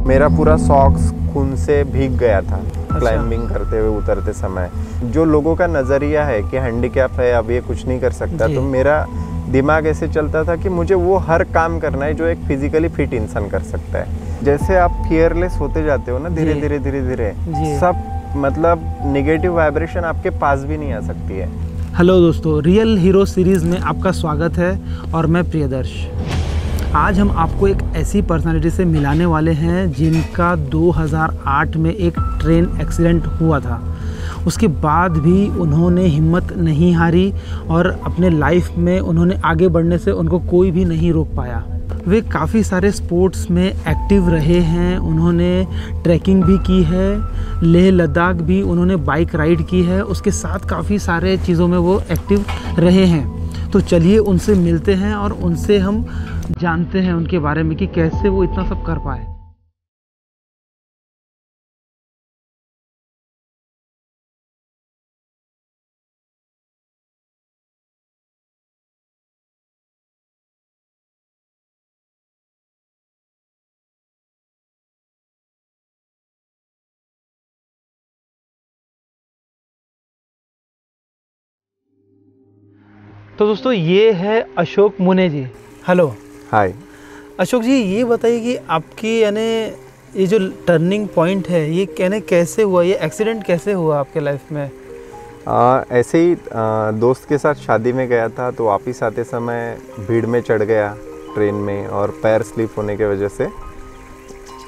मेरा पूरा सॉक्स खून से भीग गया था क्लाइंबिंग करते हुए उतरते समय। जो लोगों का नज़रिया है कि हैंडीकैप है, अब ये कुछ नहीं कर सकता, तो मेरा दिमाग ऐसे चलता था कि मुझे वो हर काम करना है जो एक फिजिकली फिट इंसान कर सकता है। जैसे आप फियरलेस होते जाते हो ना, धीरे धीरे धीरे धीरे सब मतलब नेगेटिव वाइब्रेशन आपके पास भी नहीं आ सकती है। हेलो दोस्तों, रियल हीरो सीरीज़ में आपका स्वागत है और मैं प्रियदर्श। आज हम आपको एक ऐसी पर्सनालिटी से मिलाने वाले हैं जिनका 2008 में एक ट्रेन एक्सीडेंट हुआ था। उसके बाद भी उन्होंने हिम्मत नहीं हारी और अपने लाइफ में उन्होंने आगे बढ़ने से उनको कोई भी नहीं रोक पाया। वे काफ़ी सारे स्पोर्ट्स में एक्टिव रहे हैं। उन्होंने ट्रैकिंग भी की है, लेह लद्दाख भी उन्होंने बाइक राइड की है, उसके साथ काफ़ी सारे चीज़ों में वो एक्टिव रहे हैं। तो चलिए उनसे मिलते हैं और उनसे हम जानते हैं उनके बारे में कि कैसे वो इतना सब कर पाए। तो दोस्तों, ये है अशोक मुने जी। हेलो। हाय अशोक जी, ये बताइए कि आपकी यानी ये जो टर्निंग पॉइंट है ये कहने कैसे हुआ, ये एक्सीडेंट कैसे हुआ आपके लाइफ में? ऐसे ही दोस्त के साथ शादी में गया था, तो वापस आते समय भीड़ में चढ़ गया ट्रेन में और पैर स्लिप होने की वजह से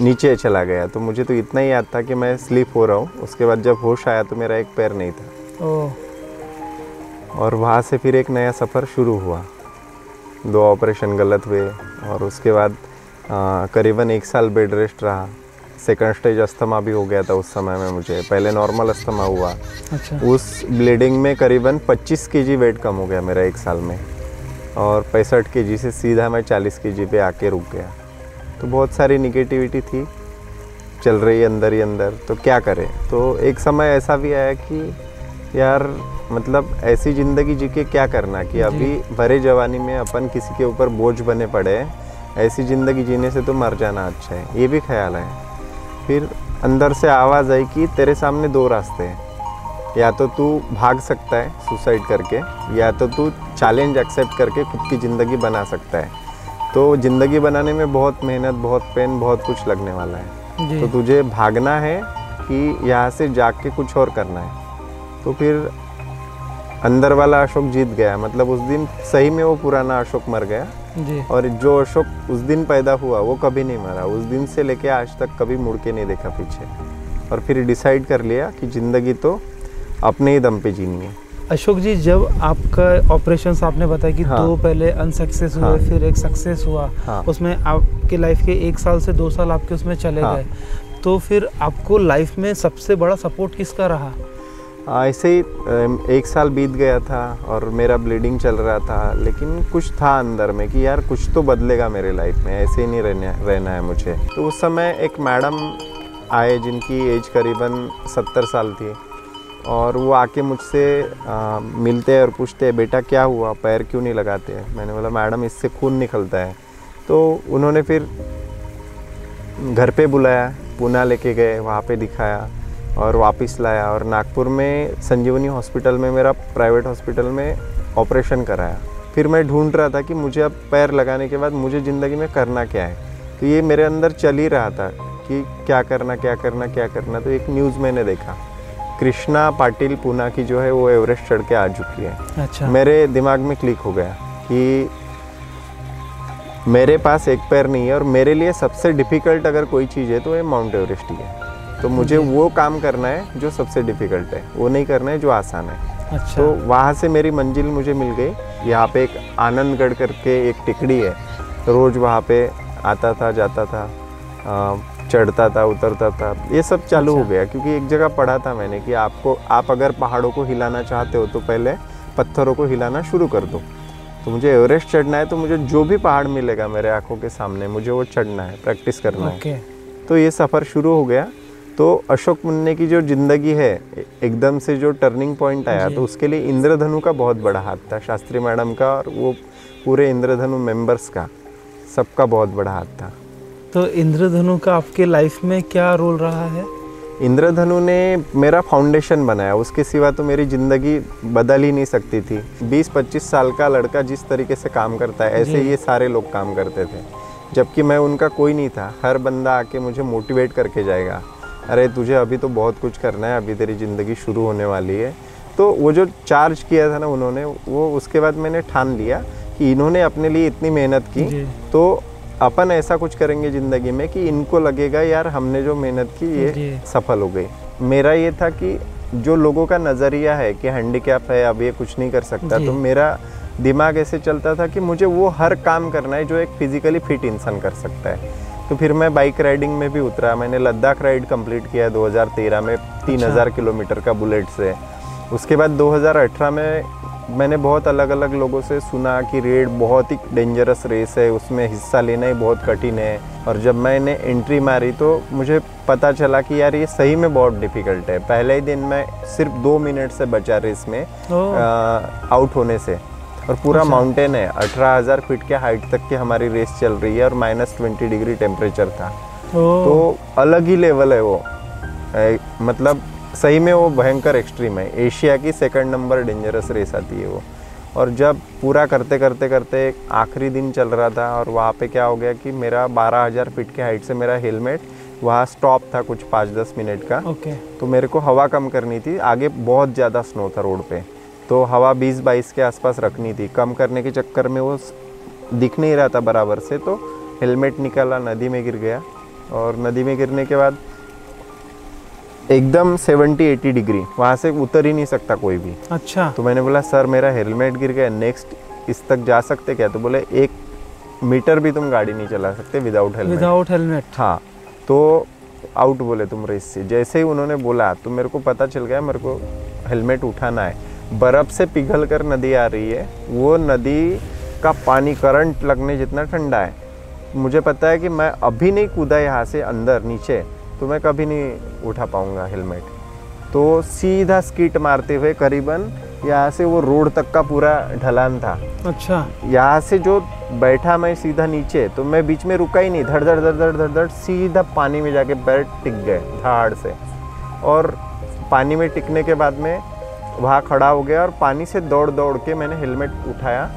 नीचे चला गया। तो मुझे तो इतना ही याद था कि मैं स्लिप हो रहा हूँ। उसके बाद जब होश आया तो मेरा एक पैर नहीं था। ओह। और वहाँ से फिर एक नया सफ़र शुरू हुआ। 2 ऑपरेशन गलत हुए और उसके बाद करीबन 1 साल बेड रेस्ट रहा। सेकंड स्टेज अस्थमा भी हो गया था उस समय में मुझे। पहले नॉर्मल अस्थमा हुआ। अच्छा। उस ब्लीडिंग में करीबन 25 केजी वेट कम हो गया मेरा 1 साल में, और 65 केजी से सीधा मैं 40 केजी पे आके रुक गया। तो बहुत सारी निगेटिविटी थी चल रही अंदर ही अंदर, तो क्या करें। तो एक समय ऐसा भी आया कि यार मतलब ऐसी ज़िंदगी जी के क्या करना कि अभी भरे जवानी में अपन किसी के ऊपर बोझ बने पड़े हैं। ऐसी ज़िंदगी जीने से तो मर जाना अच्छा है, ये भी ख्याल है। फिर अंदर से आवाज़ आई कि तेरे सामने 2 रास्ते हैं, या तो तू भाग सकता है सुसाइड करके, या तो तू चैलेंज एक्सेप्ट करके खुद की ज़िंदगी बना सकता है। तो ज़िंदगी बनाने में बहुत मेहनत, बहुत पेन, बहुत कुछ लगने वाला है। तो तुझे भागना है कि यहाँ से जाग के कुछ और करना है। तो फिर अंदर वाला अशोक जीत गया। मतलब उस दिन सही में वो पुराना अशोक मर गया जी। और जो अशोक उस दिन पैदा हुआ वो कभी नहीं मरा। उस दिन से लेके आज तक कभी मुड़ के नहीं देखा पीछे, और फिर डिसाइड कर लिया कि ज़िंदगी तो अपने ही दम पे जीनी है। अशोक जी, जब आपका ऑपरेशन आपने बताया कि 2 पहले अनसक्सेस हुए, फिर एक सक्सेस हुआ, उसमें आपके लाइफ के 1 साल से 2 साल आपके उसमें चले गए, तो फिर आपको लाइफ में सबसे बड़ा सपोर्ट किसका रहा? ऐसे ही 1 साल बीत गया था और मेरा ब्लीडिंग चल रहा था, लेकिन कुछ था अंदर में कि यार कुछ तो बदलेगा मेरे लाइफ में, ऐसे ही नहीं रहना है मुझे। तो उस समय एक मैडम आए जिनकी एज करीबन 70 साल थी, और वो आके मुझसे मिलते और पूछते, बेटा क्या हुआ, पैर क्यों नहीं लगाते? मैंने बोला मैडम इससे खून निकलता है। तो उन्होंने फिर घर पे बुलाया, पुणे लेके गए, वहाँ पे दिखाया और वापस लाया, और नागपुर में संजीवनी हॉस्पिटल में, मेरा प्राइवेट हॉस्पिटल में ऑपरेशन कराया। फिर मैं ढूंढ रहा था कि मुझे अब पैर लगाने के बाद मुझे ज़िंदगी में करना क्या है। तो ये मेरे अंदर चल ही रहा था कि क्या करना क्या करना क्या करना। तो एक न्यूज़ मैंने देखा, कृष्णा पाटिल पुणे की जो है वो एवरेस्ट चढ़ के आ चुकी है। अच्छा। मेरे दिमाग में क्लिक हो गया कि मेरे पास एक पैर नहीं है और मेरे लिए सबसे डिफ़िकल्ट अगर कोई चीज़ है तो ये माउंट एवरेस्ट ही है। तो मुझे वो काम करना है जो सबसे डिफ़िकल्ट है, वो नहीं करना है जो आसान है। अच्छा। तो वहाँ से मेरी मंजिल मुझे मिल गई। यहाँ पे एक आनंदगढ़ करके एक टिकड़ी है, रोज़ वहाँ पे आता था, जाता था, चढ़ता था, उतरता था, ये सब चालू हो गया। क्योंकि एक जगह पढ़ा था मैंने कि आप अगर पहाड़ों को हिलाना चाहते हो तो पहले पत्थरों को हिलाना शुरू कर दो। तो मुझे एवरेस्ट चढ़ना है, तो मुझे जो भी पहाड़ मिलेगा मेरे आँखों के सामने मुझे वो चढ़ना है, प्रैक्टिस करना है। तो ये सफ़र शुरू हो गया। तो अशोक मुन्ने की जो ज़िंदगी है, एकदम से जो टर्निंग पॉइंट आया, तो उसके लिए इंद्रधनु का बहुत बड़ा हाथ था, शास्त्री मैडम का और वो पूरे इंद्रधनु मेंबर्स का, सबका बहुत बड़ा हाथ था। तो इंद्रधनु का आपके लाइफ में क्या रोल रहा है? इंद्रधनु ने मेरा फाउंडेशन बनाया, उसके सिवा तो मेरी ज़िंदगी बदल ही नहीं सकती थी। 20-25 साल का लड़का जिस तरीके से काम करता है ऐसे ये सारे लोग काम करते थे, जबकि मैं उनका कोई नहीं था। हर बंदा आके मुझे मोटिवेट करके जाएगा, अरे तुझे अभी तो बहुत कुछ करना है, अभी तेरी ज़िंदगी शुरू होने वाली है। तो वो जो चार्ज किया था ना उन्होंने, वो उसके बाद मैंने ठान लिया कि इन्होंने अपने लिए इतनी मेहनत की तो अपन ऐसा कुछ करेंगे ज़िंदगी में कि इनको लगेगा यार हमने जो मेहनत की ये सफल हो गई। मेरा ये था कि जो लोगों का नज़रिया है कि हैंडीकैप है, अब ये कुछ नहीं कर सकता, तो मेरा दिमाग ऐसे चलता था कि मुझे वो हर काम करना है जो एक फिज़िकली फिट इंसान कर सकता है। तो फिर मैं बाइक राइडिंग में भी उतरा। मैंने लद्दाख राइड कंप्लीट किया 2013 में 3000 किलोमीटर का बुलेट से। उसके बाद 2018 में मैंने बहुत अलग अलग लोगों से सुना कि रेड बहुत ही डेंजरस रेस है, उसमें हिस्सा लेना ही बहुत कठिन है। और जब मैंने एंट्री मारी तो मुझे पता चला कि यार ये सही में बहुत डिफ़िकल्ट है। पहले ही दिन मैं सिर्फ 2 मिनट से बचा रेस में आउट होने से। और पूरा माउंटेन है, 18,000 फीट के हाइट तक की हमारी रेस चल रही है और -20 डिग्री टेम्परेचर था। तो अलग ही लेवल है वो, मतलब सही में वो भयंकर एक्सट्रीम है। एशिया की 2nd नंबर डेंजरस रेस आती है वो। और जब पूरा करते करते करते आखिरी दिन चल रहा था और वहाँ पे क्या हो गया कि मेरा 12,000 फीट के हाइट से मेरा हेलमेट वहाँ स्टॉप था कुछ 5-10 मिनट का। तो मेरे को हवा कम करनी थी, आगे बहुत ज़्यादा स्नो था रोड पे, तो हवा 20-22 के आसपास रखनी थी। कम करने के चक्कर में वो दिख नहीं रहा था बराबर से, तो हेलमेट निकाला, नदी में गिर गया। और नदी में गिरने के बाद एकदम 70-80 डिग्री, वहाँ से उतर ही नहीं सकता कोई भी। अच्छा। तो मैंने बोला सर मेरा हेलमेट गिर गया, नेक्स्ट इस तक जा सकते क्या? तो बोले 1 मीटर भी तुम गाड़ी नहीं चला सकते विदाउट हेलमेट। हाँ, तो आउट बोले तुम रेस से। जैसे ही उन्होंने बोला तो मेरे को पता चल गया मेरे को हेलमेट उठाना है। बर्फ़ से पिघल कर नदी आ रही है, वो नदी का पानी करंट लगने जितना ठंडा है। मुझे पता है कि मैं अभी नहीं कूदा यहाँ से अंदर नीचे तो मैं कभी नहीं उठा पाऊँगा हेलमेट। तो सीधा स्कीट मारते हुए करीबन यहाँ से वो रोड तक का पूरा ढलान था। अच्छा। यहाँ से जो बैठा मैं सीधा नीचे, तो मैं बीच में रुका ही नहीं, धड़ धड़ धड़ धड़ धड़ धड़ सीधा पानी में जाके पैर टिक गए धाड़ से। और पानी में टिकने के बाद में वहाँ खड़ा हो गया और पानी से दौड़ दौड़ के मैंने हेलमेट उठाया।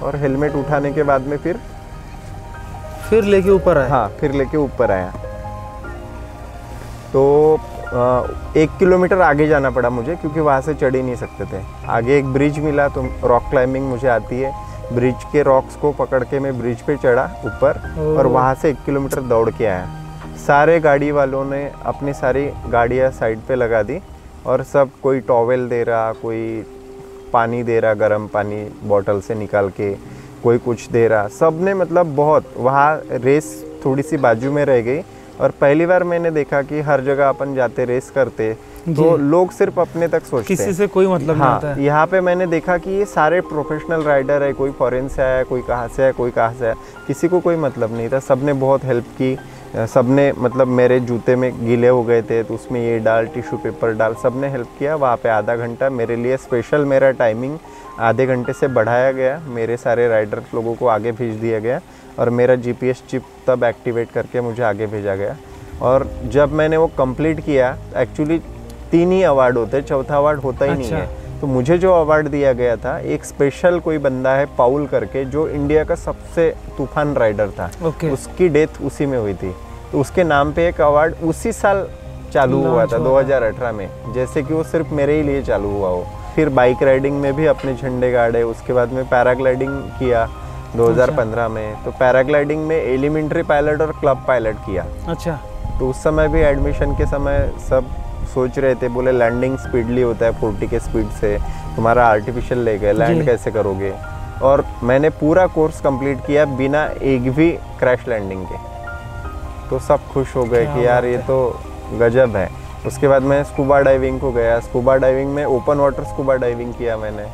और हेलमेट उठाने के बाद में फिर लेके ऊपर आया। हाँ, फिर लेके ऊपर आया। तो 1 किलोमीटर आगे जाना पड़ा मुझे, क्योंकि वहाँ से चढ़ ही नहीं सकते थे। आगे एक ब्रिज मिला, तो रॉक क्लाइंबिंग मुझे आती है। ब्रिज के रॉक्स को पकड़ के मैं ब्रिज पे चढ़ा ऊपर और वहाँ से 1 किलोमीटर दौड़ के आया। सारे गाड़ी वालों ने अपनी सारी गाड़ियाँ साइड पे लगा दी और सब कोई टॉवेल दे रहा, कोई पानी दे रहा, गर्म पानी बॉटल से निकाल के, कोई कुछ दे रहा। सब ने मतलब बहुत, वहाँ रेस थोड़ी सी बाजू में रह गई। और पहली बार मैंने देखा कि हर जगह अपन जाते रेस करते तो लोग सिर्फ अपने तक सोचते, किसी से कोई मतलब नहीं होता है। यहाँ पे मैंने देखा कि ये सारे प्रोफेशनल राइडर है, कोई फॉरेन से आया, कोई कहाँ से आया, कोई कहाँ से आया, किसी को कोई मतलब नहीं था। सबने बहुत हेल्प की, सबने मतलब मेरे जूते में गीले हो गए थे तो उसमें ये डाल, टिश्यू पेपर डाल, सबने हेल्प किया। वहाँ पे आधा घंटा मेरे लिए स्पेशल, मेरा टाइमिंग आधे घंटे से बढ़ाया गया। मेरे सारे राइडर्स लोगों को आगे भेज दिया गया और मेरा GPS चिप तब एक्टिवेट करके मुझे आगे भेजा गया। और जब मैंने वो कंप्लीट किया, एक्चुअली 3 ही अवार्ड होते, चौथा अवार्ड होता ही नहीं है। तो मुझे जो अवार्ड दिया गया था, एक स्पेशल कोई बंदा है पाउल करके, जो इंडिया का सबसे तूफान राइडर था। उसकी डेथ उसी में हुई थी, तो उसके नाम पे एक अवार्ड उसी साल चालू हुआ था 2018 में, जैसे कि वो सिर्फ मेरे ही लिए चालू हुआ हो। फिर बाइक राइडिंग में भी अपने झंडे गाड़े। उसके बाद में पैराग्लाइडिंग किया 2015 में। तो पैराग्लाइडिंग में एलिमेंट्री पायलट और क्लब पायलट किया। अच्छा। तो उस समय भी एडमिशन के समय सब सोच रहे थे, बोले लैंडिंग स्पीडली होता है 40 के स्पीड से, तुम्हारा आर्टिफिशियल ले गए, लैंड कैसे करोगे? और मैंने पूरा कोर्स कंप्लीट किया बिना एक भी क्रैश लैंडिंग के। तो सब खुश हो गए कि यार ये तो गजब है। उसके बाद मैं स्कूबा डाइविंग को गया। स्कूबा डाइविंग में ओपन वाटर स्कूबा डाइविंग किया मैंने,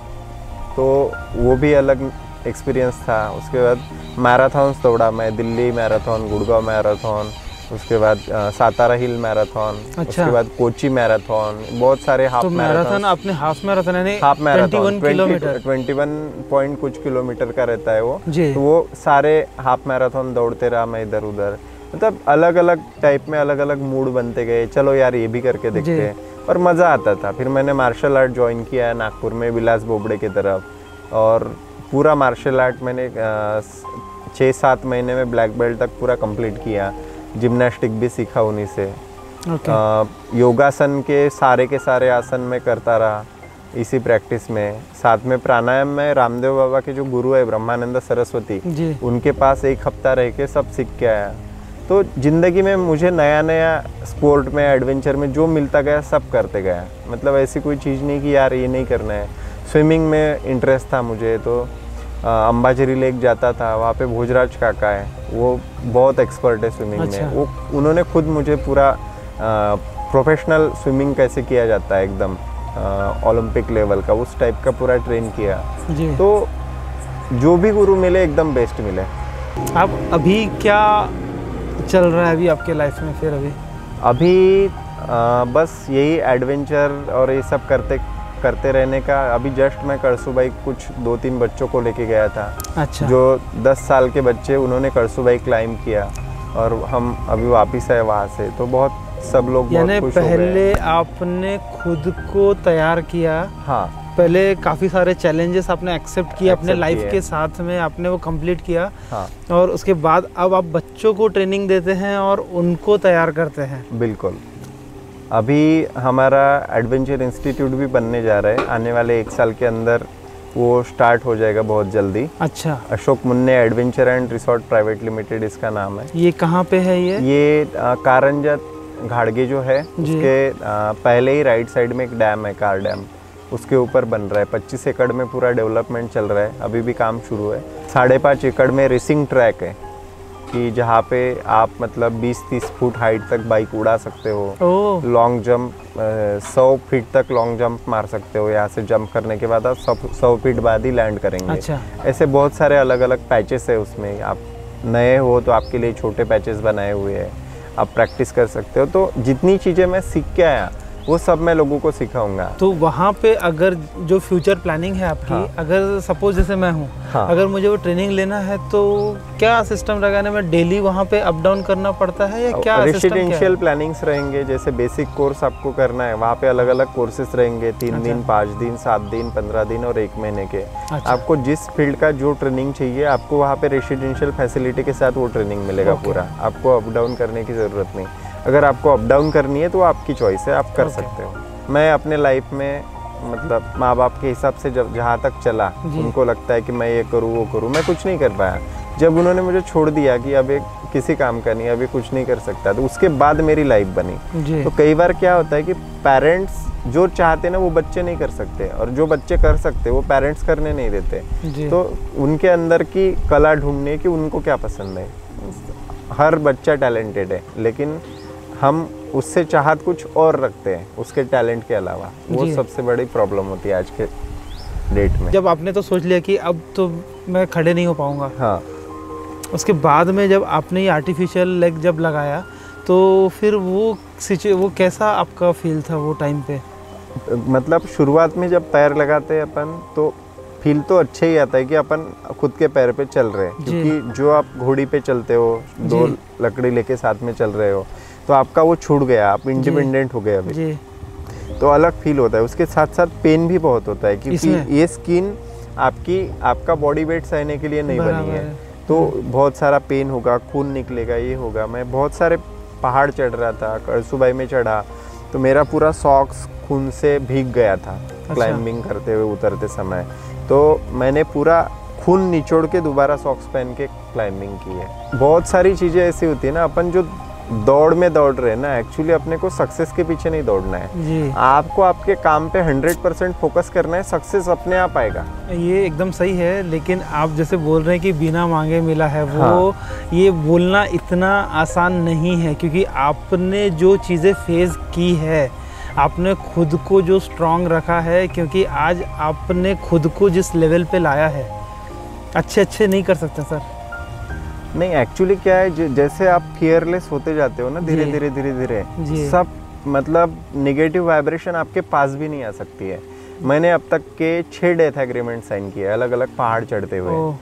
तो वो भी अलग एक्सपीरियंस था। उसके बाद मैराथॉन्स दौड़ा मैं, दिल्ली मैराथन, गुड़गांव मैराथन, उसके बाद सातारा हिल मैराथन। अच्छा। उसके बाद कोची मैराथन, बहुत सारे हाफ मैराथन। आपने हाफ मैराथन यानी हाफ मैराथन 21 पॉइंट कुछ किलोमीटर का रहता है वो। तो वो सारे हाफ मैराथन दौड़ते रहा मैं इधर उधर। मतलब अलग अलग टाइप में अलग अलग मूड बनते गए, चलो यार ये भी करके देखते हैं, और मज़ा आता था। फिर मैंने मार्शल आर्ट ज्वाइन किया नागपुर में विलास बोबड़े की तरफ, और पूरा मार्शल आर्ट मैंने 6-7 महीने में ब्लैक बेल्ट तक पूरा कंप्लीट किया। जिम्नास्टिक भी सीखा उन्हीं से। योगासन के सारे आसन में करता रहा इसी प्रैक्टिस में। साथ में प्राणायाम में रामदेव बाबा के जो गुरु है ब्रह्मानंद सरस्वती, उनके पास 1 हफ्ता रह के सब सीख के आया। तो ज़िंदगी में मुझे नया नया स्पोर्ट में, एडवेंचर में जो मिलता गया सब करते गया। मतलब ऐसी कोई चीज़ नहीं कि यार ये नहीं करना है। स्विमिंग में इंटरेस्ट था मुझे, तो अंबाझरी लेक जाता था, वहाँ पे भोजराज काका है, वो बहुत एक्सपर्ट है स्विमिंग में। वो उन्होंने खुद मुझे पूरा प्रोफेशनल स्विमिंग कैसे किया जाता है एकदम ओलंपिक लेवल का, उस टाइप का पूरा ट्रेन किया। तो जो भी गुरु मिले एकदम बेस्ट मिले। आप अभी क्या चल रहा है अभी आपके लाइफ में फिर? अभी बस यही एडवेंचर और ये सब करते रहने का। अभी जस्ट मैं करसुबाई कुछ 2-3 बच्चों को लेके गया था। अच्छा। जो 10 साल के बच्चे, उन्होंने करसुबाई क्लाइंब किया और हम अभी वापस आए वहाँ से। तो बहुत सब लोग बहुत खुश हो गए। पहले आपने खुद को तैयार किया। हाँ, पहले काफ़ी सारे चैलेंजेस आपने एक्सेप्ट किए अपने लाइफ के साथ में, आपने वो कंप्लीट किया। हाँ। और उसके बाद अब आप बच्चों को ट्रेनिंग देते हैं और उनको तैयार करते हैं। बिल्कुल। अभी हमारा एडवेंचर इंस्टीट्यूट भी बनने जा रहा है, आने वाले 1 साल के अंदर वो स्टार्ट हो जाएगा बहुत जल्दी। अच्छा। अशोक मुन्ने adventure and resort private limited इसका नाम है। ये कहाँ पे है? ये कारंजा घाड़गे जो है उसके पहले ही राइट साइड में एक डैम है, कार डैम, उसके ऊपर बन रहा है। 25 एकड़ में पूरा डेवलपमेंट चल रहा है, अभी भी काम शुरू है। 5.5 एकड़ में रेसिंग ट्रैक है कि जहाँ पे आप मतलब 20-30 फुट हाइट तक बाइक उड़ा सकते हो। लॉन्ग जंप 100 फीट तक लॉन्ग जंप मार सकते हो। यहाँ से जंप करने के बाद आप 100 फीट बाद ही लैंड करेंगे। अच्छा। ऐसे बहुत सारे अलग अलग पैचेस है उसमें। आप नए हो तो आपके लिए छोटे पैचेस बनाए हुए हैं, आप प्रैक्टिस कर सकते हो। तो जितनी चीज़ें मैं सीख के आया वो सब मैं लोगों को सिखाऊंगा। तो वहाँ पे अगर जो फ्यूचर प्लानिंग है आपकी, हाँ। अगर सपोज जैसे मैं हूँ, हाँ। अगर मुझे वो ट्रेनिंग लेना है तो क्या सिस्टम लगाने में डेली वहाँ पे अप डाउन करना पड़ता है या क्या? रेसिडेंशियल प्लानिंग्स रहेंगे, जैसे बेसिक कोर्स आपको करना है, वहाँ पे अलग अलग कोर्सेज रहेंगे। 3 दिन, 5 दिन, 7 दिन, 15 दिन और 1 महीने के। अच्छा। आपको जिस फील्ड का जो ट्रेनिंग चाहिए, आपको वहाँ पे रेसिडेंशियल फैसिलिटी के साथ वो ट्रेनिंग मिलेगा पूरा। आपको अप डाउन करने की ज़रूरत नहीं। अगर आपको अप डाउन करनी है तो आपकी चॉइस है, आप कर सकते हो। मैं अपने लाइफ में मतलब माँ बाप के हिसाब से जब जहाँ तक चला, उनको लगता है कि मैं ये करूँ वो करूँ, मैं कुछ नहीं कर पाया। जब उन्होंने मुझे छोड़ दिया कि अब एक किसी काम का नहीं, अभी कुछ नहीं कर सकता, तो उसके बाद मेरी लाइफ बनी। तो कई बार क्या होता है कि पेरेंट्स जो चाहते ना वो बच्चे नहीं कर सकते, और जो बच्चे कर सकते वो पेरेंट्स करने नहीं देते। तो उनके अंदर की कला ढूंढनी है कि उनको क्या पसंद है। हर बच्चा टैलेंटेड है, लेकिन हम उससे चाहत कुछ और रखते हैं उसके टैलेंट के अलावा। वो सबसे बड़ी प्रॉब्लम होती है आज के डेट में। जब आपने तो सोच लिया कि अब तो मैं खड़े नहीं हो पाऊंगा, हाँ, उसके बाद में जब आपने ये आर्टिफिशियल लेग जब लगाया तो फिर वो कैसा आपका फील था वो टाइम पे? मतलब शुरुआत में जब पैर लगाते हैं अपन तो फील तो अच्छा ही आता है कि अपन खुद के पैर पे चल रहे हैं, क्योंकि जो आप घोड़ी पे चलते हो, 2 लकड़ी लेके साथ में चल रहे हो, तो आपका वो छूट गया, आप इंडिपेंडेंट हो गए अभी। तो अलग फील होता है। उसके साथ साथ पेन भी बहुत होता है, क्योंकि ये स्किन आपका बॉडी वेट सहने के लिए नहीं बनी है। तो बहुत सारा पेन होगा, खून निकलेगा, ये होगा। मैं बहुत सारे पहाड़ चढ़ रहा था, करसुबाई में चढ़ा तो मेरा पूरा सॉक्स खून से भीग गया था। क्लाइंबिंग करते हुए उतरते समय तो मैंने पूरा खून निचोड़ के दोबारा सॉक्स पहन के क्लाइंबिंग की है। बहुत सारी चीज़ें ऐसी होती है ना, अपन जो दौड़ में दौड़ रहे हैं ना, एक्चुअली अपने को सक्सेस के पीछे नहीं दौड़ना है। आपको आपके काम पे 100% फोकस करना है, सक्सेस अपने आप आएगा। ये एकदम सही है, लेकिन आप जैसे बोल रहे हैं कि बिना मांगे मिला है, वो ये बोलना इतना आसान नहीं है, क्योंकि आपने जो चीज़ें फेस की है, आपने खुद को जो स्ट्रांग रखा है, क्योंकि आज आपने खुद को जिस लेवल पे लाया है, अच्छे नहीं कर सकते सर। नहीं, एक्चुअली क्या है, जैसे आप फियरलेस होते जाते हो ना, धीरे धीरे सब मतलब नेगेटिव वाइब्रेशन आपके पास भी नहीं आ सकती है। मैंने अब तक के 6 डेथ एग्रीमेंट साइन किए अलग अलग पहाड़ चढ़ते हुए।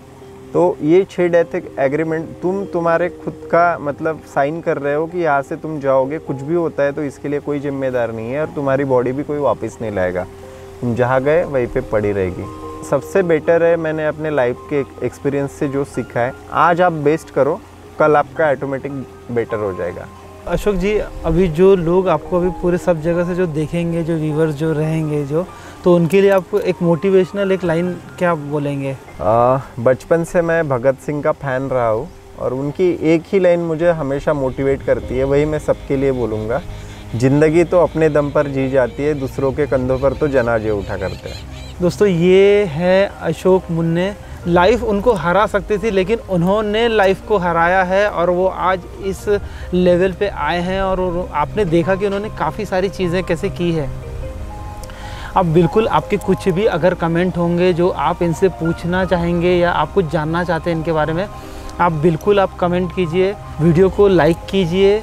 तो ये 6 डेथ एग्रीमेंट तुम्हारे खुद का मतलब साइन कर रहे हो कि यहाँ से तुम जाओगे, कुछ भी होता है तो इसके लिए कोई जिम्मेदार नहीं है और तुम्हारी बॉडी भी कोई वापस नहीं लाएगा, तुम जहाँ गए वहीं पे पड़ी रहेगी। सबसे बेटर है, मैंने अपने लाइफ के एक्सपीरियंस से जो सीखा है, आज आप बेस्ट करो, कल आपका ऑटोमेटिक बेटर हो जाएगा। अशोक जी, अभी जो लोग आपको अभी पूरे सब जगह से जो देखेंगे, जो व्यूवर्स जो रहेंगे तो उनके लिए आपको एक मोटिवेशनल एक लाइन क्या बोलेंगे? बचपन से मैं भगत सिंह का फ़ैन रहा हूँ और उनकी एक ही लाइन मुझे हमेशा मोटिवेट करती है, वही मैं सबके लिए बोलूँगा, ज़िंदगी तो अपने दम पर जी जाती है, दूसरों के कंधों पर तो जनाजे उठा करते हैं। दोस्तों, ये है अशोक मुन्ने। लाइफ उनको हरा सकती थी लेकिन उन्होंने लाइफ को हराया है और वो आज इस लेवल पे आए हैं और आपने देखा कि उन्होंने काफ़ी सारी चीज़ें कैसे की है। अब बिल्कुल आपके कुछ भी अगर कमेंट होंगे जो आप इनसे पूछना चाहेंगे या आप कुछ जानना चाहते हैं इनके बारे में, आप बिल्कुल आप कमेंट कीजिए, वीडियो को लाइक कीजिए,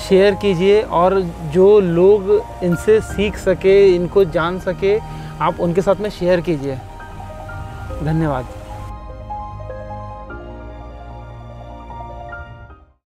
शेयर कीजिए और जो लोग इनसे सीख सके, इनको जान सके, आप उनके साथ में शेयर कीजिए। धन्यवाद।